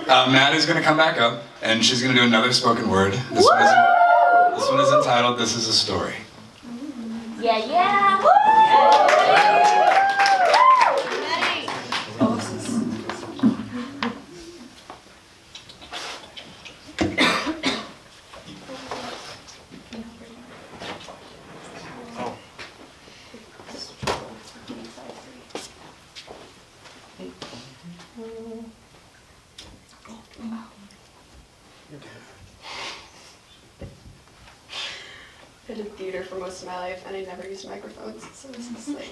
Maddie's going to come back up, and she's going to do another spoken word. This one is entitled, This Is a Story. Yeah, yeah! Woo! I did theater for most of my life and I never used microphones, so this is like...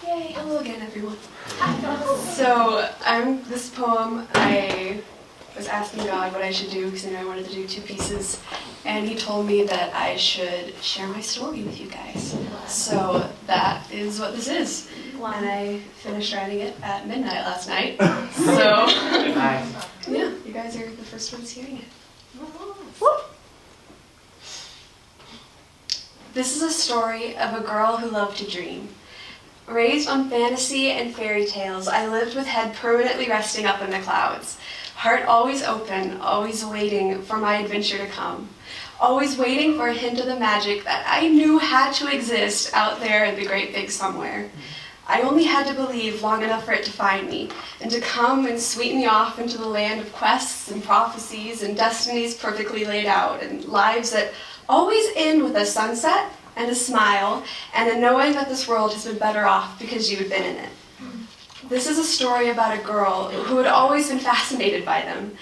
Yay, hello again everyone. So, this poem, I was asking God what I should do because I knew I wanted to do 2 pieces, and he told me that I should share my story with you guys. So that is what this is. And I finished writing it at midnight last night. So, yeah, you guys are the first ones hearing it. This is a story of a girl who loved to dream. Raised on fantasy and fairy tales, I lived with head permanently resting up in the clouds. Heart always open, always waiting for my adventure to come. Always waiting for a hint of the magic that I knew had to exist out there in the great big somewhere. I only had to believe long enough for it to find me, and to come and sweep me off into the land of quests and prophecies and destinies perfectly laid out, and lives that always end with a sunset and a smile, and a knowing that this world has been better off because you had been in it. This is a story about a girl who had always been fascinated by them.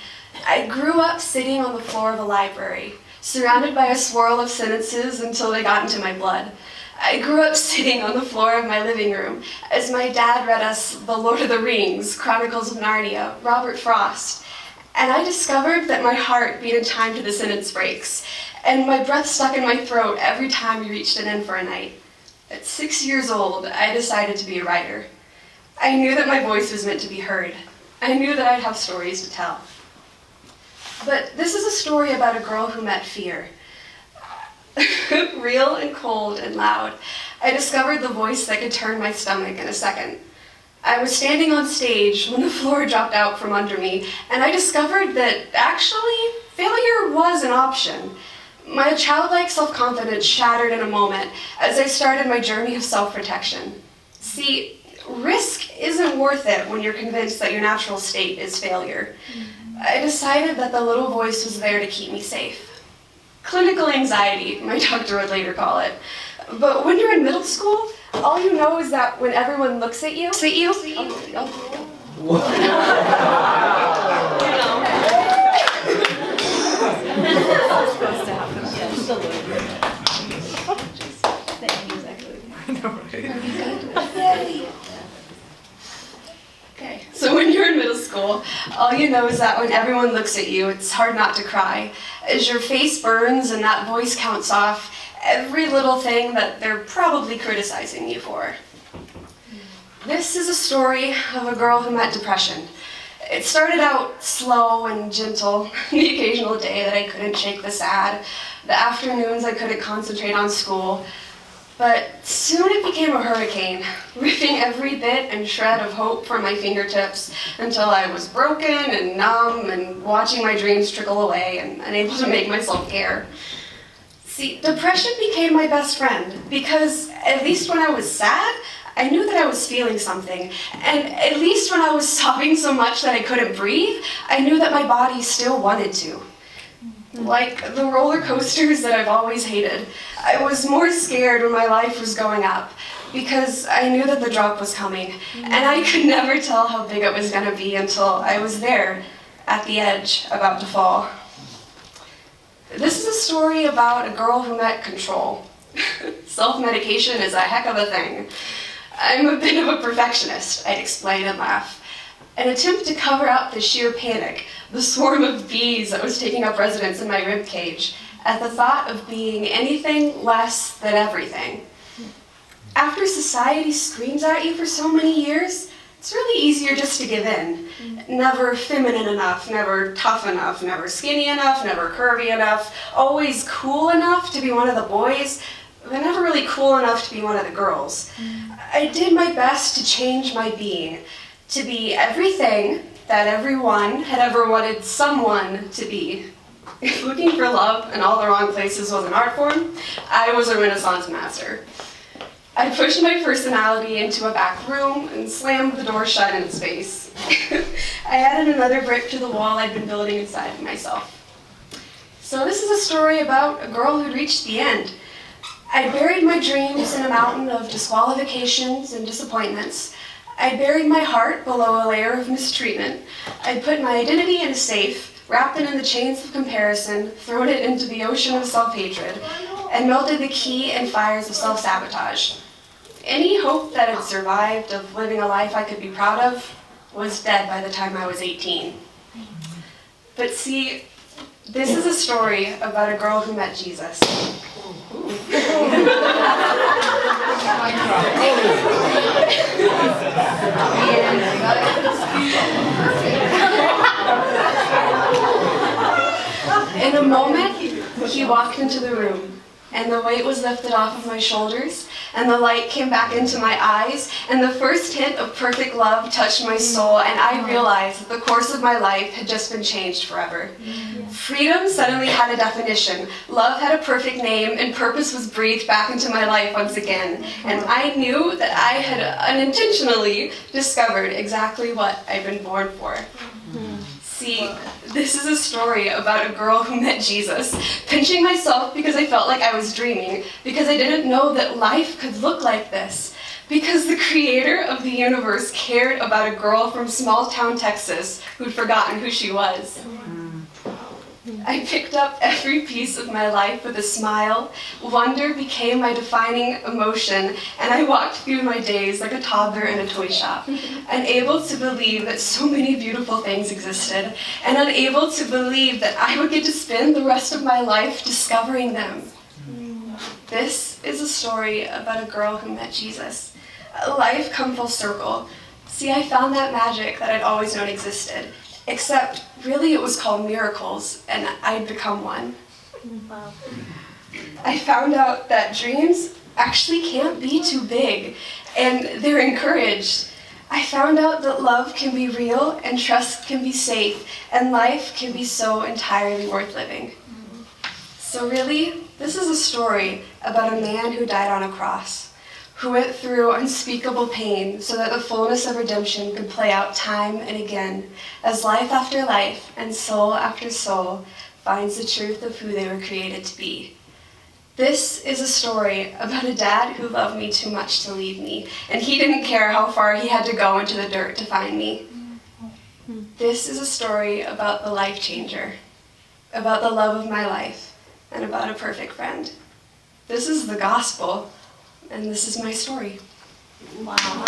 I grew up sitting on the floor of a library, surrounded by a swirl of sentences until they got into my blood. I grew up sitting on the floor of my living room as my dad read us The Lord of the Rings, Chronicles of Narnia, Robert Frost, and I discovered that my heart beat in time to the sentence breaks, and my breath stuck in my throat every time we reached an end for a night. At 6 years old, I decided to be a writer. I knew that my voice was meant to be heard. I knew that I'd have stories to tell. But this is a story about a girl who met fear. Real and cold and loud, I discovered the voice that could turn my stomach in a second. I was standing on stage when the floor dropped out from under me, and I discovered that actually failure was an option. My childlike self-confidence shattered in a moment as I started my journey of self-protection. See, risk isn't worth it when you're convinced that your natural state is failure. I decided that the little voice was there to keep me safe. Clinical anxiety, my doctor would later call it. But when you're in middle school, all you know is that when everyone looks at you, Wow. supposed to happen. Okay, so when you're in middle school, all you know is that when everyone looks at you, it's hard not to cry, as your face burns and that voice counts off every little thing that they're probably criticizing you for. This is a story of a girl who met depression. It started out slow and gentle, the occasional day that I couldn't shake the sad, the afternoons I couldn't concentrate on school, but soon it became a hurricane, ripping every bit and shred of hope from my fingertips until I was broken and numb and watching my dreams trickle away and unable to make myself care. See, depression became my best friend because at least when I was sad, I knew that I was feeling something, and at least when I was sobbing so much that I couldn't breathe, I knew that my body still wanted to. Like the roller coasters that I've always hated, I was more scared when my life was going up because I knew that the drop was coming, and I could never tell how big it was going to be until I was there at the edge, about to fall. This is a story about a girl who met control. Self-medication is a heck of a thing. I'm a bit of a perfectionist, I'd explain and laugh. An attempt to cover up the sheer panic, the swarm of bees that was taking up residence in my ribcage, at the thought of being anything less than everything. After society screams at you for so many years, it's really easier just to give in. Never feminine enough, never tough enough, never skinny enough, never curvy enough, always cool enough to be one of the boys, but never really cool enough to be one of the girls. I did my best to change my being, to be everything that everyone had ever wanted someone to be. If looking for love in all the wrong places was an art form, I was a Renaissance master. I pushed my personality into a back room and slammed the door shut in its face. I added another brick to the wall I'd been building inside of myself. So this is a story about a girl who'd reached the end. I buried my dreams in a mountain of disqualifications and disappointments. I buried my heart below a layer of mistreatment. I put my identity in a safe, wrapped it in the chains of comparison, thrown it into the ocean of self-hatred, and melted the key in fires of self-sabotage. Any hope that had survived of living a life I could be proud of was dead by the time I was 18. But see, this is a story about a girl who met Jesus. In a moment, he walked into the room, and the weight was lifted off of my shoulders, and the light came back into my eyes, and the first hint of perfect love touched my soul, and I realized that the course of my life had just been changed forever. Freedom suddenly had a definition, love had a perfect name, and purpose was breathed back into my life once again. And I knew that I had unintentionally discovered exactly what I'd been born for. See, this is a story about a girl who met Jesus, pinching myself because I felt like I was dreaming, because I didn't know that life could look like this, because the creator of the universe cared about a girl from small town Texas who'd forgotten who she was. I picked up every piece of my life with a smile. Wonder became my defining emotion, and I walked through my days like a toddler in a toy shop, unable to believe that so many beautiful things existed, and unable to believe that I would get to spend the rest of my life discovering them. This is a story about a girl who met Jesus. Life come full circle. See, I found that magic that I'd always known existed. Except, really, it was called miracles, and I'd become one. Wow. I found out that dreams actually can't be too big, and they're encouraged. I found out that love can be real, and trust can be safe, and life can be so entirely worth living. So really, this is a story about a man who died on a cross, who went through unspeakable pain so that the fullness of redemption could play out time and again, as life after life and soul after soul finds the truth of who they were created to be. This is a story about a dad who loved me too much to leave me, and he didn't care how far he had to go into the dirt to find me. This is a story about the life changer, about the love of my life, and about a perfect friend. This is the gospel. And this is my story. Wow.